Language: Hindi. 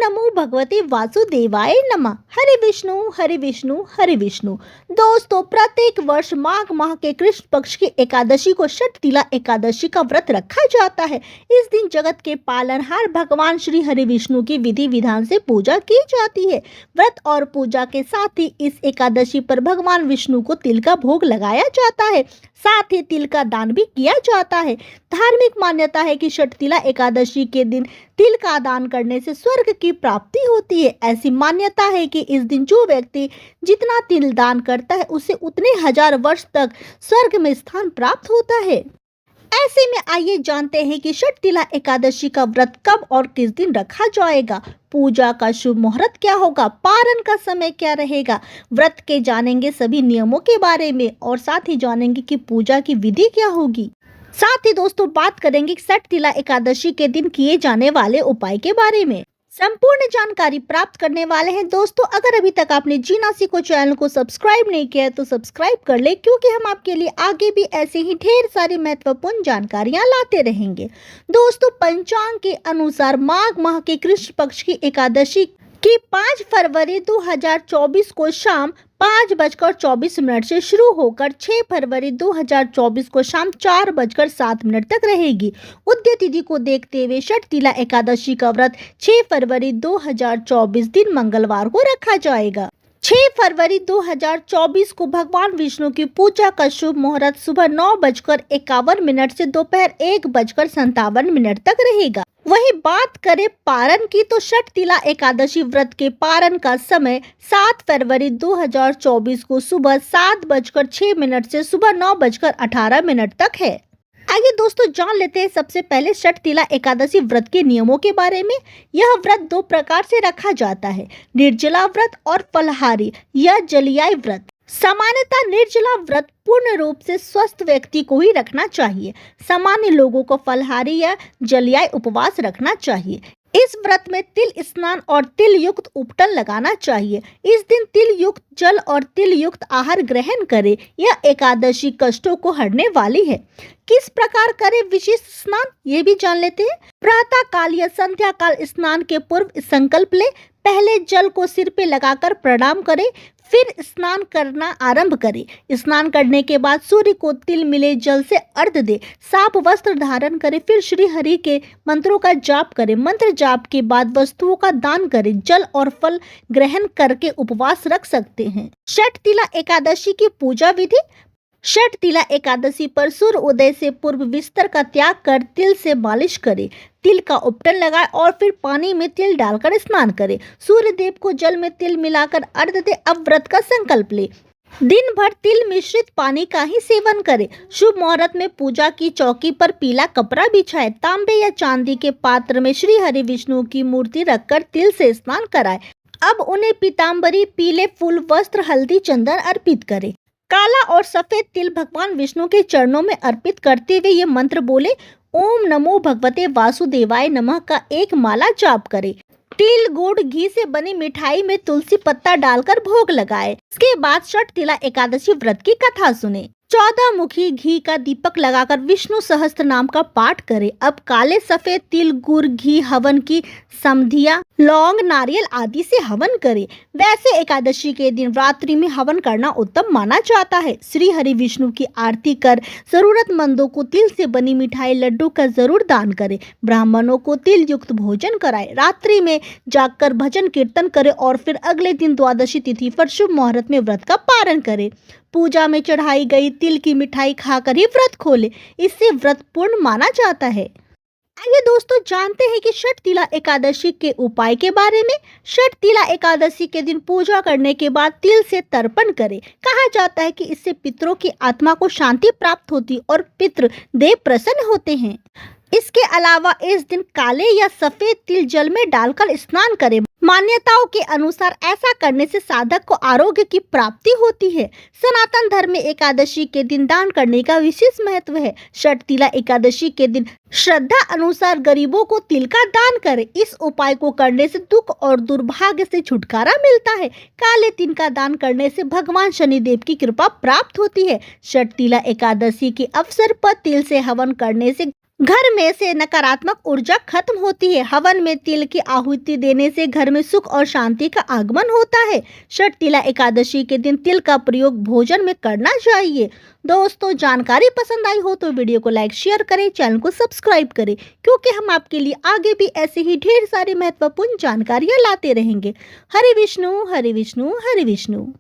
नमो भगवते वासुदेवाय नमः। हरे विष्णु हरे विष्णु हरे विष्णु। दोस्तों, प्रत्येक वर्ष माघ माह के कृष्ण पक्ष की एकादशी को षटतिला एकादशी का व्रत रखा जाता है। इस दिन जगत के पालनहार भगवान श्री हरि विष्णु की विधि विधान से पूजा की जाती है। व्रत और पूजा के साथ ही इस एकादशी पर भगवान विष्णु को तिल का भोग लगाया जाता है, साथ ही तिल का दान भी किया जाता है। धार्मिक मान्यता है कि षटतिला एकादशी के दिन तिल का दान करने से स्वर्ग की प्राप्ति होती है। ऐसी मान्यता है कि इस दिन जो व्यक्ति जितना तिल दान करता है उसे उतने हजार वर्ष तक स्वर्ग में स्थान प्राप्त होता है। ऐसे में आइए जानते हैं कि षटतिला एकादशी का व्रत कब और किस दिन रखा जाएगा, पूजा का शुभ मुहूर्त क्या होगा, पारण का समय क्या रहेगा। व्रत के जानेंगे सभी नियमों के बारे में और साथ ही जानेंगे कि पूजा की विधि क्या होगी। साथ ही दोस्तों बात करेंगे षटतिला एकादशी के दिन किए जाने वाले उपाय के बारे में। संपूर्ण जानकारी प्राप्त करने वाले हैं। दोस्तों, अगर अभी तक आपने जीना सीखो चैनल को सब्सक्राइब नहीं किया है तो सब्सक्राइब कर ले, क्योंकि हम आपके लिए आगे भी ऐसे ही ढेर सारी महत्वपूर्ण जानकारियां लाते रहेंगे। दोस्तों, पंचांग के अनुसार माघ माह के कृष्ण पक्ष की एकादशी की 5 फरवरी 2024 को शाम 5:24 से शुरू होकर 6 फरवरी 2024 को शाम 4:07 तक रहेगी। उदय तिथि को देखते हुए षटतिला एकादशी का व्रत 6 फरवरी 2024 दिन मंगलवार को रखा जाएगा। 6 फरवरी 2024 को भगवान विष्णु की पूजा का शुभ मुहूर्त सुबह 9:51 से दोपहर 1:57 तक रहेगा। वही बात करें पारण की तो षटतिला एकादशी व्रत के पारण का समय 7 फरवरी 2024 को सुबह 7:06 से सुबह 9:18 तक है। आइए दोस्तों जान लेते हैं सबसे पहले षटतिला एकादशी व्रत के नियमों के बारे में। यह व्रत 2 प्रकार से रखा जाता है, निर्जला व्रत और फलाहारी या जलियाई व्रत। सामान्यतः निर्जला व्रत पूर्ण रूप से स्वस्थ व्यक्ति को ही रखना चाहिए। सामान्य लोगों को फलाहारी या जलियाई उपवास रखना चाहिए। इस व्रत में तिल स्नान और तिल युक्त उपटन लगाना चाहिए। इस दिन तिल युक्त जल और तिल युक्त आहार ग्रहण करें। यह एकादशी कष्टों को हरने वाली है। किस प्रकार करें विशिष्ट स्नान, ये भी जान लेते हैं। प्रातः काल या संध्या काल स्नान के पूर्व संकल्प ले, पहले जल को सिर पे लगाकर प्रणाम करें, फिर स्नान करना आरंभ करें। स्नान करने के बाद सूर्य को तिल मिले जल से अर्घ्य दे, साफ वस्त्र धारण करें, फिर श्री हरि के मंत्रों का जाप करें। मंत्र जाप के बाद वस्तुओं का दान करें। जल और फल ग्रहण करके उपवास रख सकते हैं। षटतिला एकादशी की पूजा विधि। षटतिला एकादशी पर सूर्य उदय से पूर्व बिस्तर का त्याग कर तिल से मालिश करें, तिल का उपटन लगाएं और फिर पानी में तिल डालकर स्नान करें। सूर्य देव को जल में तिल मिलाकर अर्घ्य दे। अब व्रत का संकल्प ले, दिन भर तिल मिश्रित पानी का ही सेवन करें। शुभ मुहूर्त में पूजा की चौकी पर पीला कपड़ा बिछाए, तांबे या चांदी के पात्र में श्री हरि विष्णु की मूर्ति रखकर तिल से स्नान कराएं। अब उन्हें पीताम्बरी, पीले फूल, वस्त्र, हल्दी, चंदन अर्पित करें। काला और सफेद तिल भगवान विष्णु के चरणों में अर्पित करते हुए ये मंत्र बोले, ओम नमो भगवते वासुदेवाय नमः का एक माला जाप करें। तिल, गुड़, घी से बनी मिठाई में तुलसी पत्ता डालकर भोग लगाए। इसके बाद षटतिला एकादशी व्रत की कथा सुने। 14 मुखी घी का दीपक लगाकर विष्णु सहस्त्र नाम का पाठ करें। अब काले सफेद तिल, गुड़, घी, हवन की समधिया, लौंग, नारियल आदि से हवन करें। वैसे एकादशी के दिन रात्रि में हवन करना उत्तम माना जाता है। श्री हरि विष्णु की आरती कर जरूरतमंदों को तिल से बनी मिठाई, लड्डू का जरूर दान करें। ब्राह्मणों को तिल युक्त भोजन कराएं। रात्रि में जागकर भजन कीर्तन करें और फिर अगले दिन द्वादशी तिथि पर शुभ मुहूर्त में व्रत का पारण करें। पूजा में चढ़ाई गई तिल की मिठाई खाकर ही व्रत खोले, इससे व्रत पूर्ण माना जाता है। आइए दोस्तों जानते हैं कि षटतिला एकादशी के उपाय के बारे में। षटतिला एकादशी के दिन पूजा करने के बाद तिल से तर्पण करें। कहा जाता है कि इससे पितरों की आत्मा को शांति प्राप्त होती और पितृ देव प्रसन्न होते हैं। इसके अलावा इस दिन काले या सफेद तिल जल में डालकर स्नान करें। मान्यताओं के अनुसार ऐसा करने से साधक को आरोग्य की प्राप्ति होती है। सनातन धर्म में एकादशी के दिन दान करने का विशेष महत्व है। षटतिला एकादशी के दिन श्रद्धा अनुसार गरीबों को तिल का दान करें। इस उपाय को करने से दुख और दुर्भाग्य से छुटकारा मिलता है। काले तिल का दान करने से भगवान शनिदेव की कृपा प्राप्त होती है। षटतिला एकादशी के अवसर पर तिल से हवन करने से घर में से नकारात्मक ऊर्जा खत्म होती है। हवन में तिल की आहुति देने से घर में सुख और शांति का आगमन होता है। षटतिला एकादशी के दिन तिल का प्रयोग भोजन में करना चाहिए। दोस्तों, जानकारी पसंद आई हो तो वीडियो को लाइक शेयर करें, चैनल को सब्सक्राइब करें, क्योंकि हम आपके लिए आगे भी ऐसे ही ढेर सारी महत्वपूर्ण जानकारियां लाते रहेंगे। हरे विष्णु हरे विष्णु हरे विष्णु।